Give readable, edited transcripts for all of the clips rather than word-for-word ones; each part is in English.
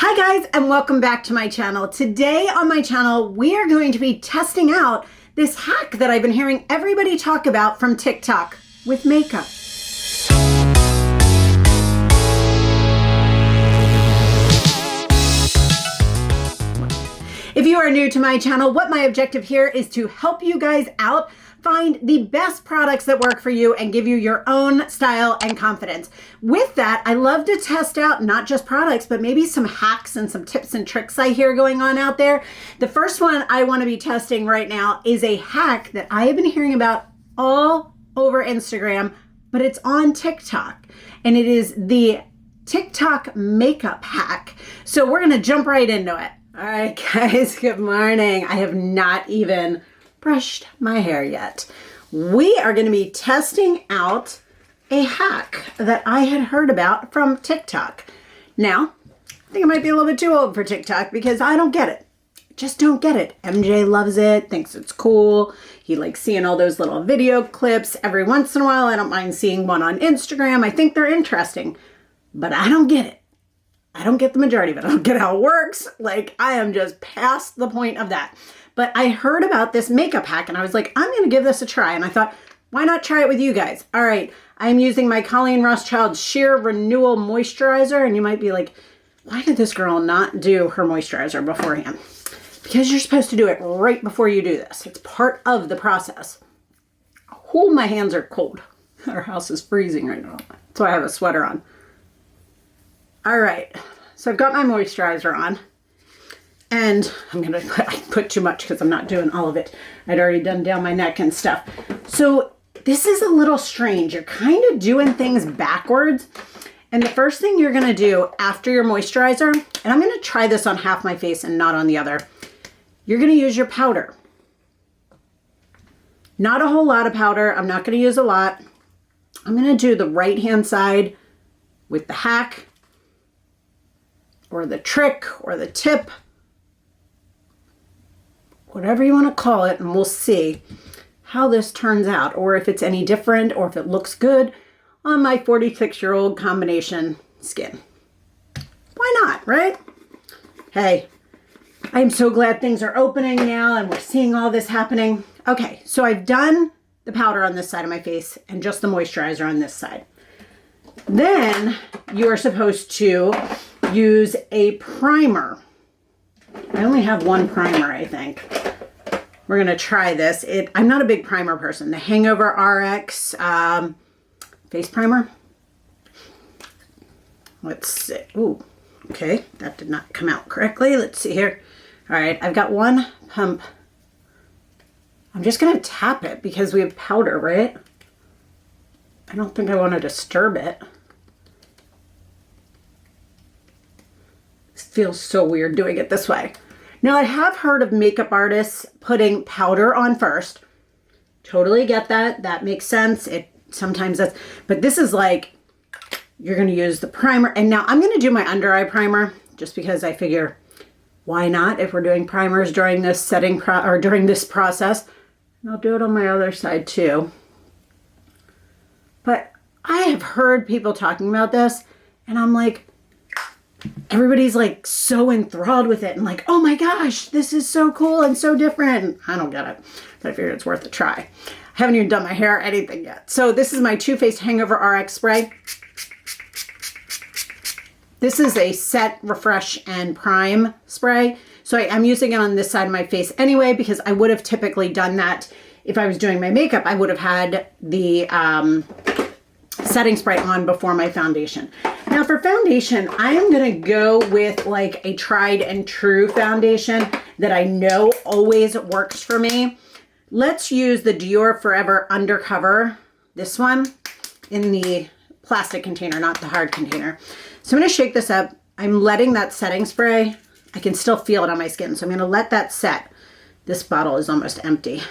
Hi guys, and welcome back to my channel. Today on my channel, we are going to be testing out this hack that I've been hearing everybody talk about from TikTok with makeup. If you are new to my channel, what my objective here is to help you guys out, find the best products that work for you and give you your own style and confidence. With that, I love to test out not just products, but maybe some hacks and some tips and tricks I hear going on out there. The first one I want to be testing right now is a hack that I have been hearing about all over Instagram, but it's on TikTok, and it is the TikTok Makeup Hack. So we're going to jump right into it. All right, guys, good morning. I have not even brushed my hair yet. We are going to be testing out a hack that I had heard about from TikTok. Now, I think I might be a little bit too old for TikTok because I don't get it. Just don't get it. MJ loves it, thinks it's cool. He likes seeing all those little video clips every once in a while. I don't mind seeing one on Instagram. I think they're interesting, but I don't get it. I don't get the majority of it. I don't get how it works. Like, I am just past the point of that. But I heard about this makeup hack and I was like, I'm going to give this a try. And I thought, why not try it with you guys? All right, I'm using my Colleen Rothschild Shear Renewal Moisturizer. And you might be like, why did this girl not do her moisturizer beforehand? Because you're supposed to do it right before you do this. It's part of the process. Oh, my hands are cold. Our house is freezing right now. That's why I have a sweater on. All right, so I've got my moisturizer on. And I put too much because I'm not doing all of it. I'd already done down my neck and stuff. So this is a little strange. You're kind of doing things backwards. And the first thing you're going to do after your moisturizer, and I'm going to try this on half my face and not on the other, you're going to use your powder. Not a whole lot of powder. I'm not going to use a lot. I'm going to do the right-hand side with the hack or the trick or the tip, whatever you want to call it, and we'll see how this turns out, or if it's any different, or if it looks good on my 46-year-old combination skin. Why not, right? Hey, I'm so glad things are opening now and we're seeing all this happening. Okay, so I've done the powder on this side of my face and just the moisturizer on this side. Then you are supposed to use a primer. I only have one primer, I think. We're going to try this. I'm not a big primer person. The Hangover RX face primer. Let's see. Ooh, okay. That did not come out correctly. Let's see here. All right, I've got one pump. I'm just going to tap it because we have powder, right? I don't think I want to disturb it. It feels so weird doing it this way. Now, I have heard of makeup artists putting powder on first. Totally get that. That makes sense. Sometimes that's, but this is like, you're going to use the primer. And now I'm going to do my under eye primer just because I figure, why not if we're doing primers during this during this process. And I'll do it on my other side too. But I have heard people talking about this and I'm like, everybody's like so enthralled with it and like, oh my gosh, this is so cool and so different. I don't get it, but I figured it's worth a try. I haven't even done my hair or anything yet. So this is my Too Faced Hangover RX spray. This is a set, refresh, and prime spray. So I'm using it on this side of my face anyway, because I would have typically done that if I was doing my makeup. I would have had the setting spray on before my foundation. Now for foundation, I'm going to go with like a tried and true foundation that I know always works for me. Let's use the Dior Forever Undercover, this one, in the plastic container, not the hard container. So I'm going to shake this up. I'm letting that setting spray, I can still feel it on my skin, so I'm going to let that set. This bottle is almost empty.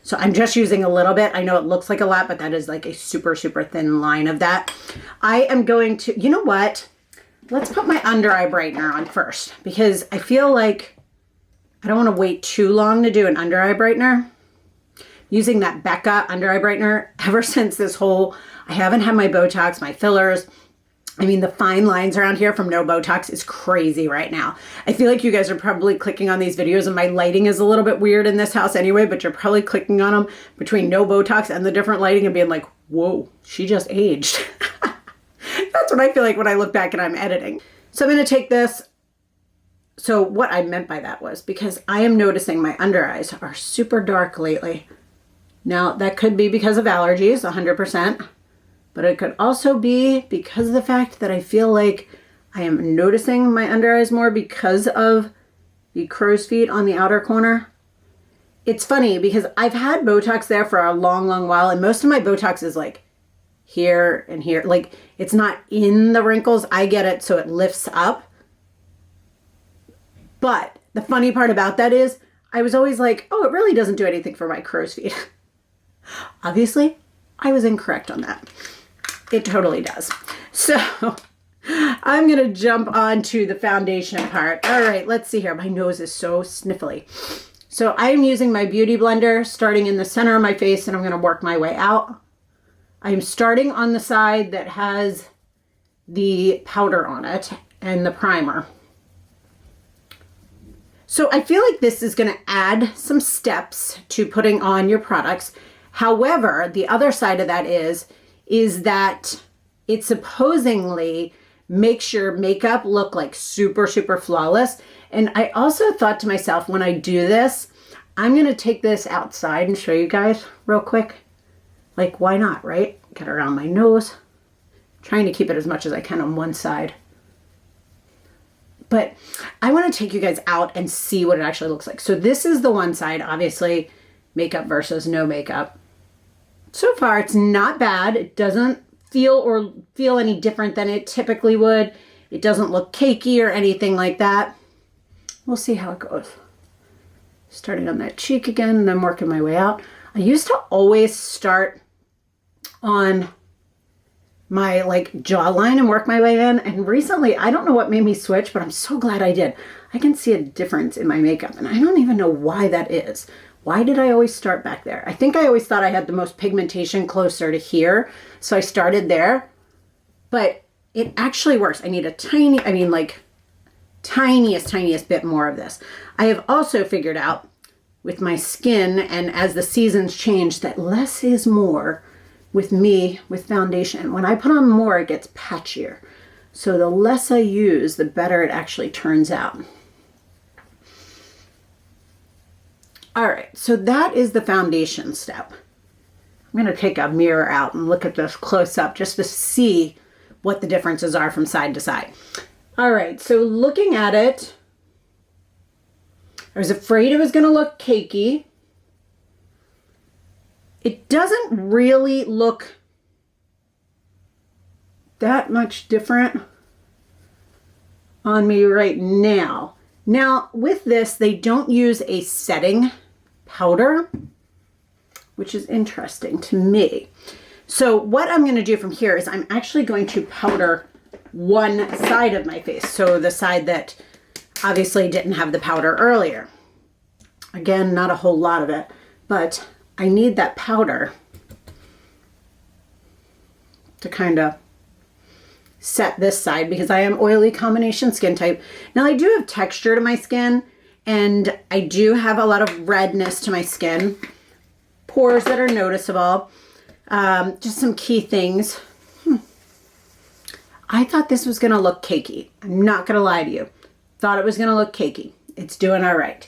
So I'm just using a little bit. I know it looks like a lot, but that is like a super, super thin line of that. I am going to, you know what? Let's put my under eye brightener on first because I feel like I don't want to wait too long to do an under eye brightener. Using that Becca under eye brightener ever since this whole, I haven't had my Botox, my fillers. I mean, the fine lines around here from no Botox is crazy right now. I feel like you guys are probably clicking on these videos, and my lighting is a little bit weird in this house anyway, but you're probably clicking on them between no Botox and the different lighting and being like, whoa, she just aged. That's what I feel like when I look back and I'm editing. So I'm going to take this. So what I meant by that was because I am noticing my under eyes are super dark lately. Now, that could be because of allergies, 100%. But it could also be because of the fact that I feel like I am noticing my under eyes more because of the crow's feet on the outer corner. It's funny because I've had Botox there for a long, long while, and most of my Botox is like here and here. Like, it's not in the wrinkles. I get it so it lifts up. But the funny part about that is I was always like, oh, it really doesn't do anything for my crow's feet. Obviously, I was incorrect on that. It totally does. So I'm going to jump on to the foundation part. All right, let's see here. My nose is so sniffly. So I'm using my Beauty Blender, starting in the center of my face, and I'm going to work my way out. I'm starting on the side that has the powder on it and the primer. So I feel like this is going to add some steps to putting on your products. However, the other side of that is that it supposedly makes your makeup look like super, super flawless. And I also thought to myself, when I do this, I'm going to take this outside and show you guys real quick. Like, why not, right? Get around my nose. Trying to keep it as much as I can on one side. But I want to take you guys out and see what it actually looks like. So this is the one side, obviously, makeup versus no makeup. So far, it's not bad. It doesn't feel any different than it typically would. It doesn't look cakey or anything like that. We'll see how it goes. Starting on that cheek again, and then working my way out. I used to always start on my like jawline and work my way in. And recently, I don't know what made me switch, but I'm so glad I did. I can see a difference in my makeup, and I don't even know why that is. Why did I always start back there? I think I always thought I had the most pigmentation closer to here. So I started there, but it actually works. I need a tiniest bit more of this. I have also figured out with my skin, and as the seasons change, that less is more with me with foundation. When I put on more, it gets patchier. So the less I use, the better it actually turns out. All right, so that is the foundation step. I'm going to take a mirror out and look at this close up just to see what the differences are from side to side. All right, so looking at it, I was afraid it was going to look cakey. It doesn't really look that much different on me right now. Now, with this, they don't use a setting powder, which is interesting to me. So what I'm going to do from here is I'm actually going to powder one side of my face. So the side that obviously didn't have the powder earlier. Again, not a whole lot of it, but I need that powder to kind of set this side because I am oily combination skin type. Now I do have texture to my skin, and I do have a lot of redness to my skin. Pores that are noticeable. Just some key things. I thought this was going to look cakey. I'm not going to lie to you. Thought it was going to look cakey. It's doing all right.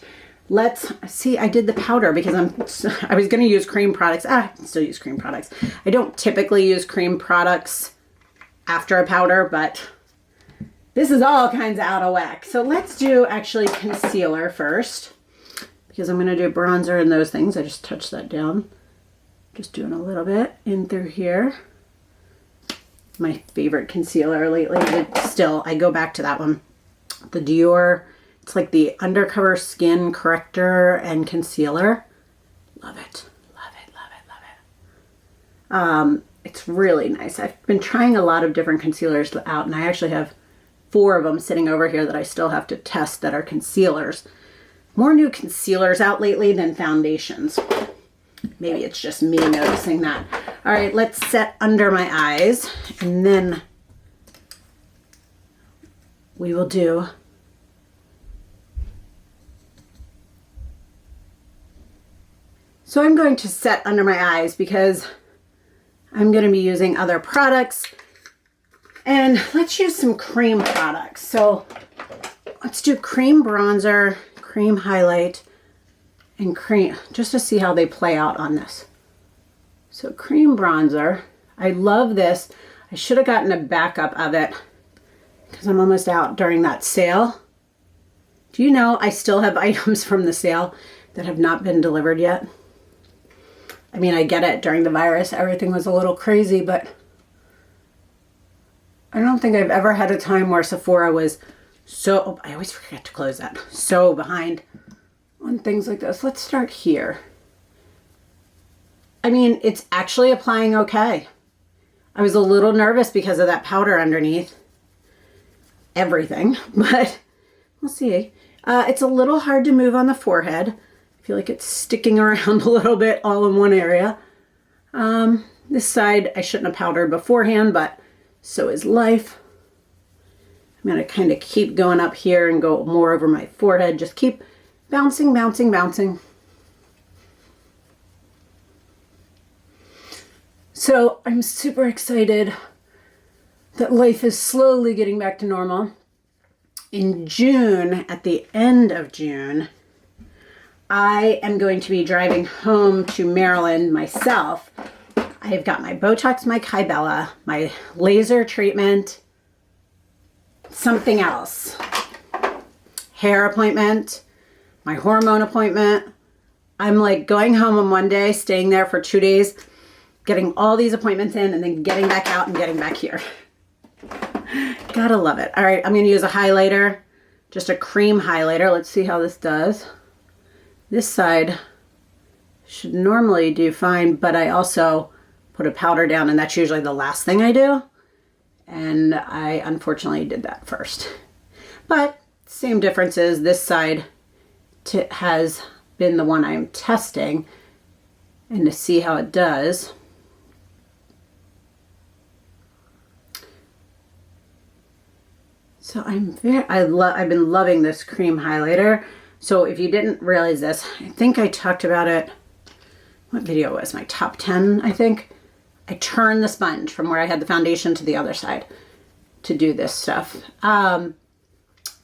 Let's see. I did the powder because I was going to use cream products. I can still use cream products. I don't typically use cream products after a powder, but this is all kinds of out of whack. So let's do actually concealer first, because I'm going to do bronzer and those things. I just touched that down. Just doing a little bit in through here. My favorite concealer lately, but still, I go back to that one. The Dior, it's like the Undercover Skin Corrector and Concealer. Love it, love it, love it, love it. It's really nice. I've been trying a lot of different concealers out, and I actually have 4 of them sitting over here that I still have to test that are concealers. More new concealers out lately than foundations. Maybe it's just me noticing that. All right, let's set under my eyes, and then we will do so I'm going to set under my eyes because I'm going to be using other products, and let's use some cream products. So let's do cream bronzer, cream highlight, and cream, just to see how they play out on this. So cream bronzer, I love this. I should have gotten a backup of it because I'm almost out during that sale. Do you know I still have items from the sale that have not been delivered yet? I mean, I get it, during the virus, everything was a little crazy, but I don't think I've ever had a time where Sephora was so, oh, I always forget to close that, so behind on things like this. Let's start here. I mean, it's actually applying okay. I was a little nervous because of that powder underneath everything, but we'll see. It's a little hard to move on the forehead. I feel like it's sticking around a little bit all in one area. This side I shouldn't have powdered beforehand, but so is life. I'm going to kind of keep going up here and go more over my forehead. Just keep bouncing, bouncing, bouncing. So I'm super excited that life is slowly getting back to normal. In June, at the end of June, I am going to be driving home to Maryland myself. I have got my Botox, my Kybella, my laser treatment, something else, hair appointment, my hormone appointment. I'm like going home on one day, staying there for 2 days, getting all these appointments in, and then getting back out and getting back here. Gotta love it. All right, I'm gonna use a highlighter, just a cream highlighter. Let's see how this does. This side should normally do fine, but I also put a powder down, and that's usually the last thing I do. And I unfortunately did that first. But same differences. This side has been the one I'm testing, and to see how it does. So I've been loving this cream highlighter. So if you didn't realize this, I think I talked about it. What video was my top 10, I think? I turned the sponge from where I had the foundation to the other side to do this stuff. About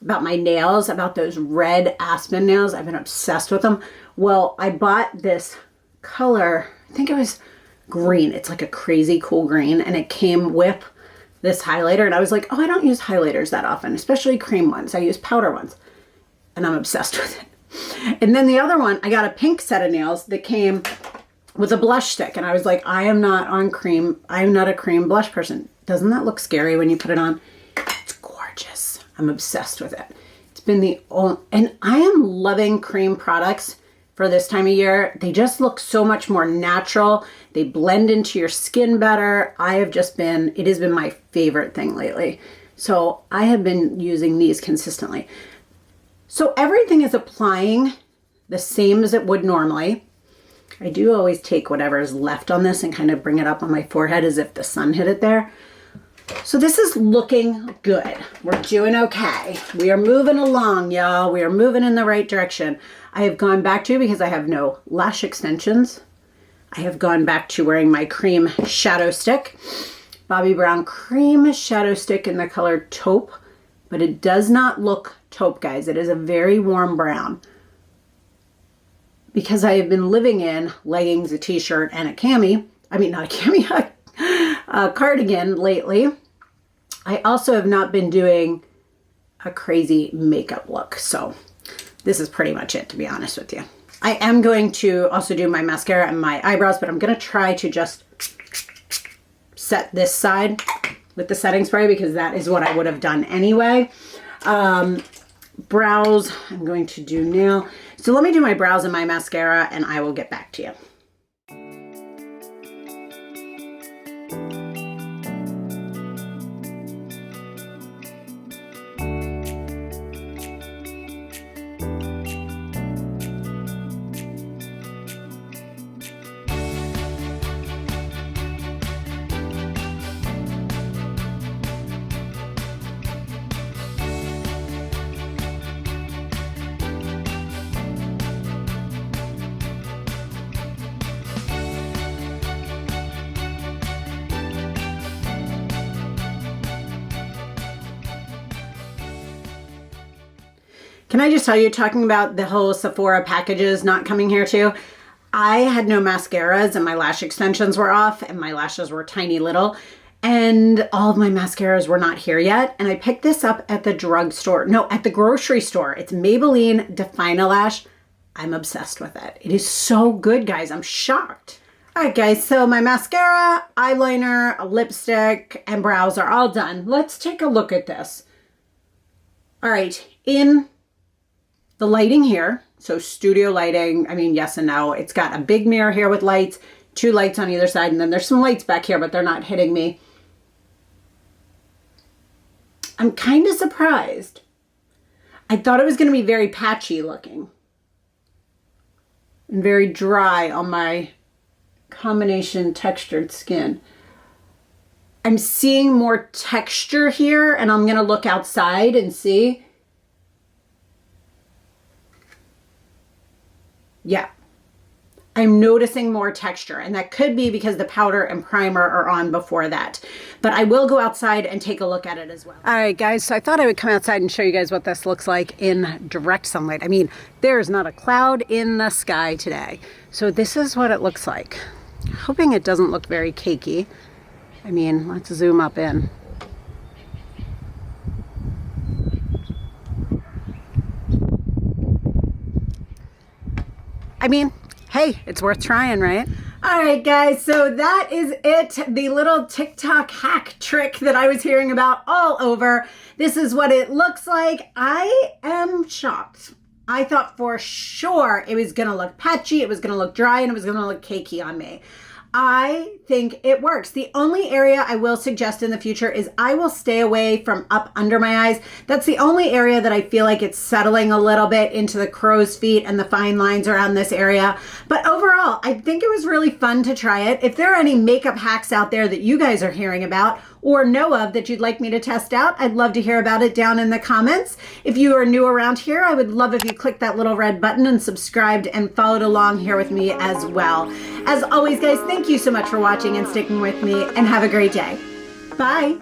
my nails, about those red aspen nails, I've been obsessed with them. Well, I bought this color, I think it was green. It's like a crazy cool green, and it came with this highlighter, and I was like, oh, I don't use highlighters that often, especially cream ones. I use powder ones, and I'm obsessed with it. And then the other one, I got a pink set of nails that came with a blush stick, and I was like, I am not on cream. I'm not a cream blush person. Doesn't that look scary when you put it on? It's gorgeous. I'm obsessed with it. It's been the only, and I am loving cream products for this time of year. They just look so much more natural. They blend into your skin better. it has been my favorite thing lately. So I have been using these consistently. So everything is applying the same as it would normally. I do always take whatever is left on this and kind of bring it up on my forehead as if the sun hit it there. So this is looking good. We're doing okay. We are moving along, y'all. We are moving in the right direction. I have gone back to, because I have no lash extensions, I have gone back to wearing my cream shadow stick. Bobbi Brown cream shadow stick in the color taupe, but it does not look taupe, guys. It is a very warm brown. Because I have been living in leggings, a t-shirt, and a cami, a cardigan lately, I also have not been doing a crazy makeup look. So this is pretty much it, to be honest with you. I am going to also do my mascara and my eyebrows, but I'm going to try to just set this side with the setting spray because that is what I would have done anyway. Brows, I'm going to do now. So let me do my brows and my mascara, and I will get back to you. Can I just tell you, talking about the whole Sephora packages not coming here too, I had no mascaras and my lash extensions were off and my lashes were tiny little and all of my mascaras were not here yet. And I picked this up at the drugstore. No, at the grocery store. It's Maybelline Define-A-Lash. I'm obsessed with it. It is so good, guys. I'm shocked. All right, guys. So my mascara, eyeliner, a lipstick, and brows are all done. Let's take a look at this. All right. In the lighting here, so studio lighting, I mean, yes and no. It's got a big mirror here with lights, 2 lights on either side, and then there's some lights back here, but they're not hitting me. I'm kind of surprised. I thought it was going to be very patchy looking and very dry on my combination textured skin. I'm seeing more texture here, and I'm going to look outside and see. Yeah, I'm noticing more texture, and that could be because the powder and primer are on before that. But I will go outside and take a look at it as well. All right, guys, so I thought I would come outside and show you guys what this looks like in direct sunlight. I mean, there's not a cloud in the sky today. So this is what it looks like. Hoping it doesn't look very cakey. I mean, let's zoom up in. I mean, hey, it's worth trying, right? All right, guys, so that is it. The little TikTok hack trick that I was hearing about all over. This is what it looks like. I am shocked. I thought for sure it was gonna look patchy, it was gonna look dry, and it was gonna look cakey on me. I think it works. The only area I will suggest in the future is I will stay away from up under my eyes. That's the only area that I feel like it's settling a little bit into the crow's feet and the fine lines around this area. But overall, I think it was really fun to try it. If there are any makeup hacks out there that you guys are hearing about or know of that you'd like me to test out, I'd love to hear about it down in the comments. If you are new around here, I would love if you clicked that little red button and subscribed and followed along here with me as well. As always, guys, thank you so much for watching and sticking with me, and have a great day. Bye.